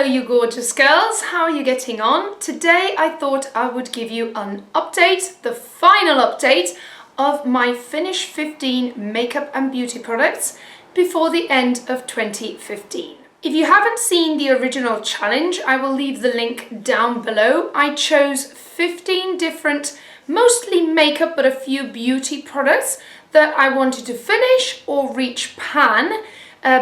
you gorgeous girls, how are you getting on? Today I thought I would give you an update, the final update of my Finish 15 makeup and beauty products before the end of 2015. If you haven't seen the original challenge, I will leave the link down below. I chose 15 different, mostly makeup but a few beauty products that I wanted to finish or reach pan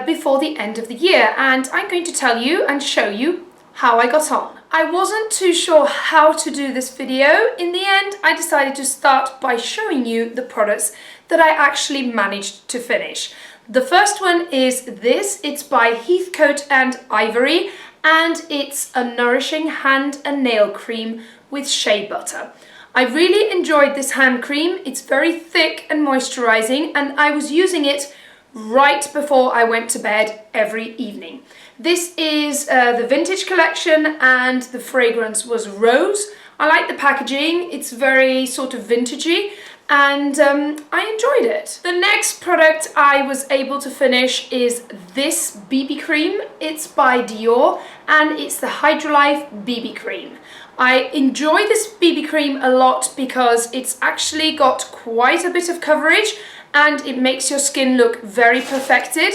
before the end of the year, and I'm going to tell you and show you how I got on. I wasn't too sure how to do this video. In the end, I decided to start by showing you the products that I actually managed to finish. The first one is this. It's by Heathcote and Ivory, and it's a nourishing hand and nail cream with shea butter. I really enjoyed this hand cream. It's very thick and moisturizing, and I was using it right before I went to bed every evening. This is the vintage collection, and the fragrance was rose. I like the packaging. It's very sort of vintagey, and I enjoyed it. The next product I was able to finish is this BB cream. It's by Dior, and it's the Hydrolife BB cream. I enjoy this BB cream a lot because it's actually got quite a bit of coverage and it makes your skin look very perfected.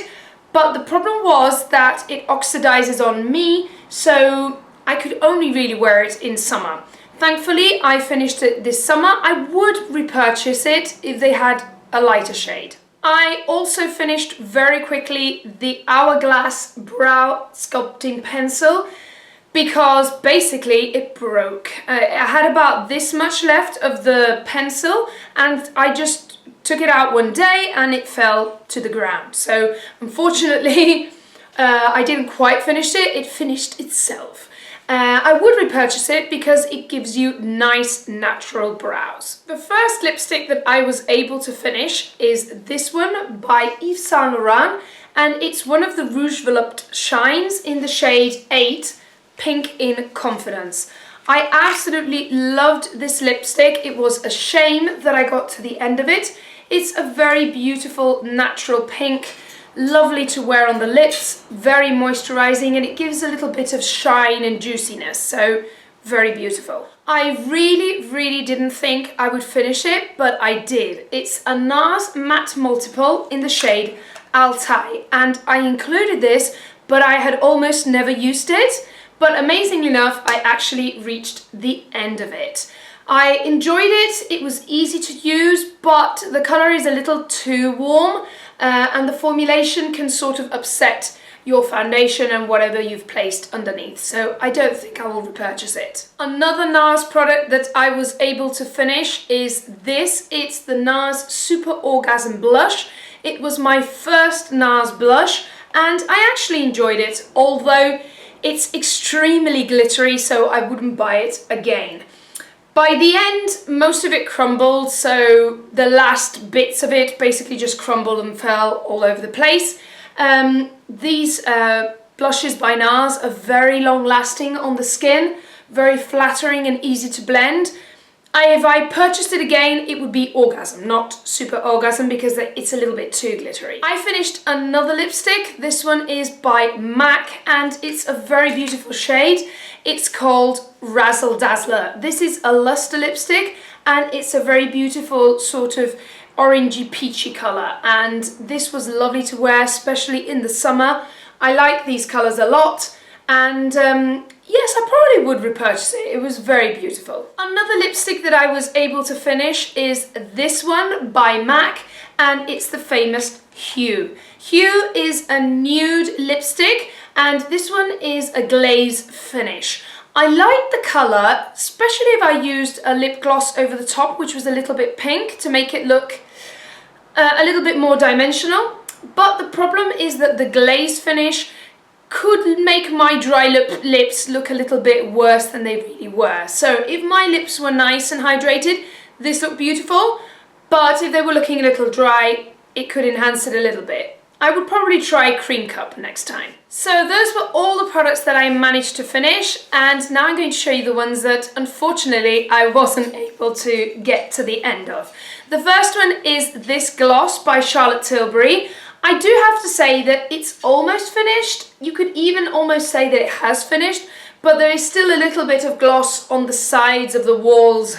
But the problem was that it oxidizes on me, so I could only really wear it in summer. Thankfully, I finished it this summer. I would repurchase it if they had a lighter shade. I also finished very quickly the Hourglass Brow Sculpting Pencil because basically it broke. I had about this much left of the pencil, and I just took it out one day and it fell to the ground. So unfortunately, I didn't quite finish it. It finished itself. I would repurchase it because it gives you nice natural brows. The first lipstick that I was able to finish is this one by Yves Saint Laurent, and it's one of the Rouge Volupte Shines in the shade 8, Pink in Confidence. I absolutely loved this lipstick. It was a shame that I got to the end of it. It's a very beautiful natural pink, lovely to wear on the lips, very moisturizing, and it gives a little bit of shine and juiciness, so very beautiful. I really didn't think I would finish it, but I did. It's a NARS Matte Multiple in the shade Altai, and I included this, but I had almost never used it. But amazingly enough, I actually reached the end of it. I enjoyed it. It was easy to use, but the colour is a little too warm, and the formulation can sort of upset your foundation and whatever you've placed underneath. So I don't think I will repurchase it. Another NARS product that I was able to finish is this. It's the NARS Super Orgasm Blush. It was my first NARS blush, and I actually enjoyed it, although it's extremely glittery, so I wouldn't buy it again. By the end, most of it crumbled, so the last bits of it basically just crumbled and fell all over the place. These blushes by NARS are very long lasting on the skin, very flattering and easy to blend. If I purchased it again, it would be Orgasm, not Super Orgasm, because it's a little bit too glittery. I finished another lipstick. This one is by MAC, and it's a very beautiful shade. It's called Razzle Dazzler. This is a luster lipstick, and it's a very beautiful sort of orangey peachy colour, and this was lovely to wear, especially in the summer. I like these colours a lot. And yes, I probably would repurchase it. It was very beautiful. Another lipstick that I was able to finish is this one by MAC, and it's the famous Hue. Hue is a nude lipstick, and this one is a glaze finish. I like the colour, especially if I used a lip gloss over the top, which was a little bit pink, to make it look a little bit more dimensional. But the problem is that the glaze finish could make my dry lips look a little bit worse than they really were. So if my lips were nice and hydrated, this looked beautiful, but if they were looking a little dry, it could enhance it a little bit. I would probably try Cream Cup next time. So those were all the products that I managed to finish, and now I'm going to show you the ones that unfortunately I wasn't able to get to the end of. The first one is this gloss by Charlotte Tilbury. I do have to say that it's almost finished. You could even almost say that it has finished, but there is still a little bit of gloss on the sides of the walls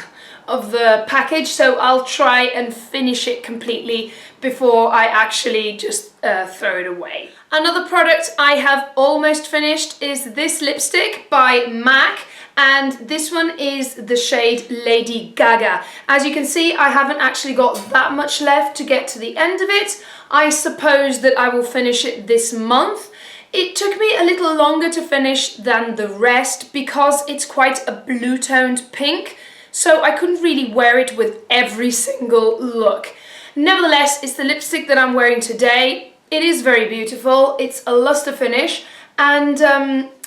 of the package, so I'll try and finish it completely before I actually just throw it away. Another product I have almost finished is this lipstick by MAC, and this one is the shade Lady Gaga. As you can see, I haven't actually got that much left to get to the end of it. I suppose that I will finish it this month. It took me a little longer to finish than the rest because it's quite a blue-toned pink, so I couldn't really wear it with every single look. Nevertheless, it's the lipstick that I'm wearing today. It is very beautiful. It's a luster finish, and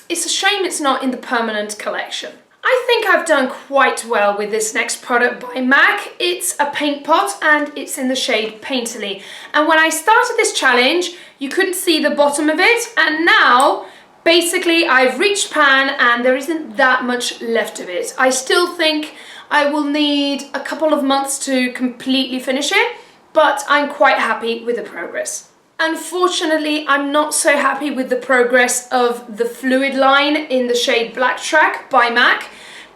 it's a shame it's not in the permanent collection. I think I've done quite well with this next product by MAC. It's a paint pot and it's in the shade Painterly. And when I started this challenge, you couldn't see the bottom of it, and now basically I've reached pan and there isn't that much left of it. I still think I will need a couple of months to completely finish it, but I'm quite happy with the progress. Unfortunately, I'm not so happy with the progress of the fluid line in the shade Black Track by MAC,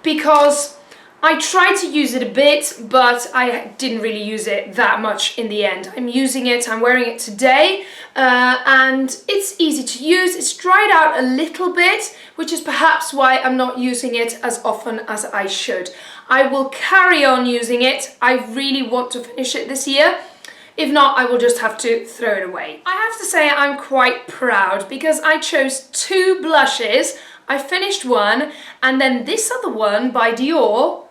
because I tried to use it a bit, but I didn't really use it that much in the end. I'm using it, I'm wearing it today, and it's easy to use. It's dried out a little bit, which is perhaps why I'm not using it as often as I should. I will carry on using it. I really want to finish it this year. If not, I will just have to throw it away. I have to say I'm quite proud because I chose 2 blushes. I finished one, and then this other one by Dior,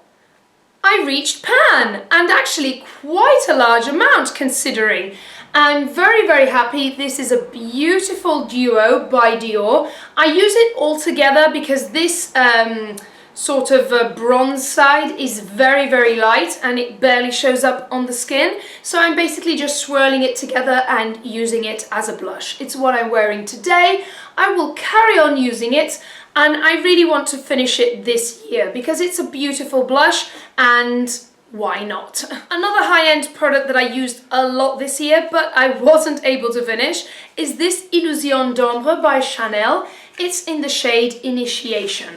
I reached pan, and actually quite a large amount considering. I'm very, very happy. This is a beautiful duo by Dior. I use it all together because this sort of bronze side is very, very light and it barely shows up on the skin. So I'm basically just swirling it together and using it as a blush. It's what I'm wearing today. I will carry on using it, and I really want to finish it this year because it's a beautiful blush, and why not? Another high-end product that I used a lot this year but I wasn't able to finish is this Illusion d'Ombre by Chanel. It's in the shade Initiation.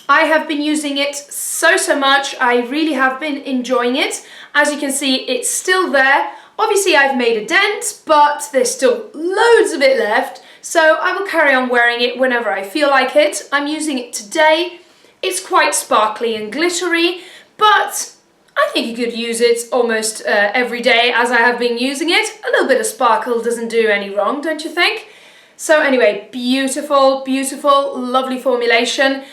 I have been using it so much. I really have been enjoying it. As you can see, it's still there. Obviously I've made a dent, but there's still loads of it left, so I will carry on wearing it whenever I feel like it. I'm using it today. It's quite sparkly and glittery, but I think you could use it almost every day as I have been using it. A little bit of sparkle doesn't do any wrong, don't you think? So anyway, beautiful, beautiful, lovely formulation.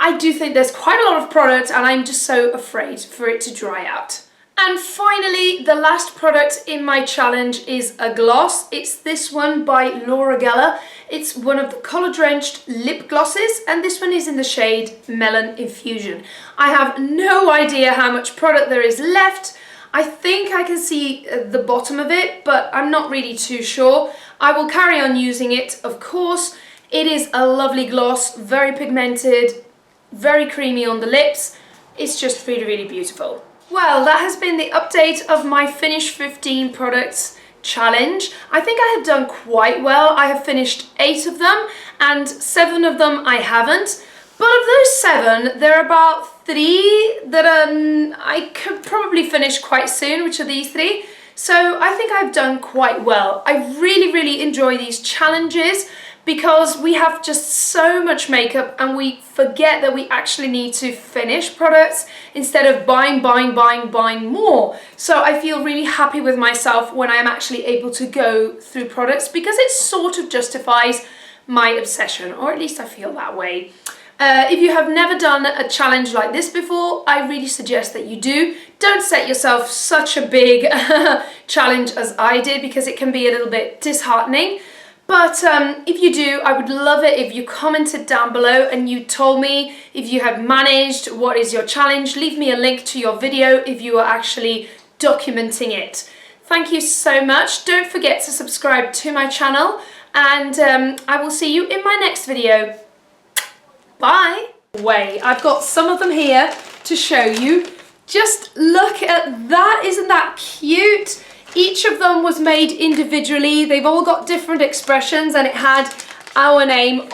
I do think there's quite a lot of product and I'm just so afraid for it to dry out. And finally, the last product in my challenge is a gloss. It's this one by Laura Geller. It's one of the color-drenched lip glosses, and this one is in the shade Melon Infusion. I have no idea how much product there is left. I think I can see the bottom of it, but I'm not really too sure. I will carry on using it, of course. It is a lovely gloss, very pigmented, very creamy on the lips. It's just really, really beautiful. Well, that has been the update of my Finish 15 products challenge. I think I have done quite well. I have finished 8 of them and 7 of them I haven't. But of those 7, there are about 3 that I could probably finish quite soon, which are these 3. So I think I've done quite well. I really, really enjoy these challenges because we have just so much makeup and we forget that we actually need to finish products instead of buying more. So I feel really happy with myself when I'm actually able to go through products because it sort of justifies my obsession, or at least I feel that way. If you have never done a challenge like this before, I really suggest that you do. Don't set yourself such a big challenge as I did because it can be a little bit disheartening. But if you do, I would love it if you commented down below and you told me if you have managed, what is your challenge. Leave me a link to your video if you are actually documenting it. Thank you so much. Don't forget to subscribe to my channel, and I will see you in my next video. Bye! I've got some of them here to show you. Just look at that, isn't that cute? Each of them was made individually. They've all got different expressions and it had our name on